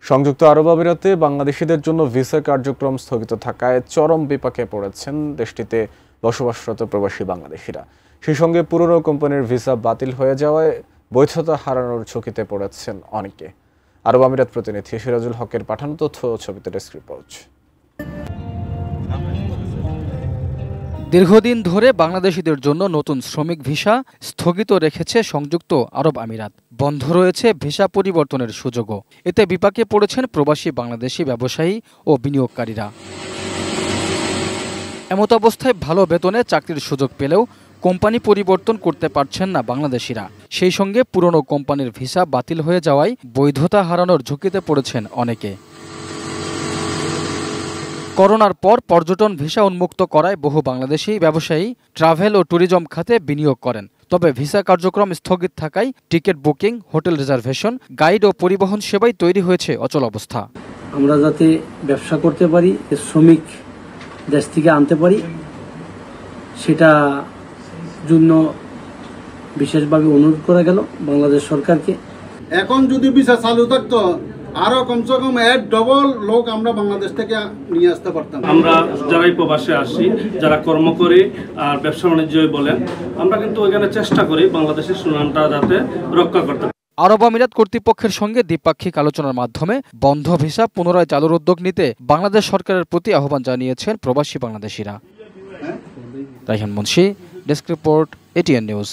সংযুক্ত আরব আমিরাতে বাংলাদেশিদের জন্য ভিসা কার্যক্রম স্থগিত থাকায় চরম বিপাকে পড়েছেন দেশটিতে বসবাসরত প্রবাসী বাংলাদেশিরা। সেই সঙ্গে পুরনো কোম্পানির ভিসা বাতিল হয়ে যাওয়ায় বৈধতা হারানোর ঝুঁকিতে পড়েছেন অনেকে। আরব আমিরাত প্রতিনিধি সিরাজুল হকের পাঠানো তথ্য ও ছবিতে ডেস্ক রিপোর্ট। দীর্ঘদিন ধরে বাংলাদেশিদের জন্য নতুন শ্রমিক ভিসা স্থগিত রেখেছে সংযুক্ত আরব আমিরাত। বন্ধ রয়েছে ভিসা পরিবর্তনের সুযোগও। এতে বিপাকে পড়েছেন প্রবাসী বাংলাদেশি ব্যবসায়ী ও বিনিয়োগকারীরা। এমত অবস্থায় ভালো বেতনে চাকরির সুযোগ পেলেও কোম্পানি পরিবর্তন করতে পারছেন না বাংলাদেশিরা। সেই সঙ্গে পুরনো কোম্পানির ভিসা বাতিল হয়ে যাওয়ায় বৈধতা হারানোর ঝুঁকিতে পড়েছেন অনেকে। করোনার পর পর্যটন ভিসা উন্মুক্ত করায় বহু বাংলাদেশি ব্যবসায়ী ট্রাভেল ও ট্যুরিজম খাতে বিনিয়োগ করেন। তবে ভিসা কার্যক্রম স্থগিত থাকায় ticket booking, hotel reservation, guide ও পরিবহন সেবায় তৈরি হয়েছে অচল অবস্থা। আমরা যাতে ব্যবসা করতে পারি, শ্রমিক দেশ থেকে আনতে পারি, সেটা জন্য বিশেষভাবে অনুরোধ করা গেল বাংলাদেশ সরকারকে। এখন যদি ভিসা চালু থাকতো আরো কমসে কম ডবল লোক আমরা বাংলাদেশ থেকে নিয়ে আসতে পারতাম। আমরা যারাই প্রবাসে আসি, যারা কর্ম করি আর ব্যবসা বাণিজ্যই বলেন, আমরা কিন্তু ওইখানে চেষ্টা করি বাংলাদেশের সুনামটা যাতে রক্ষা করতে। আরব আমিরাত কর্তৃপক্ষের সঙ্গে দ্বিপাক্ষিক আলোচনার মাধ্যমে বন্ধ ভিসা পুনরায় চালুর উদ্যোগ নিতে বাংলাদেশ সরকারের প্রতি আহ্বান জানিয়েছেন প্রবাসী বাংলাদেশিরা। Raihan Munshi, desk report, ATN news.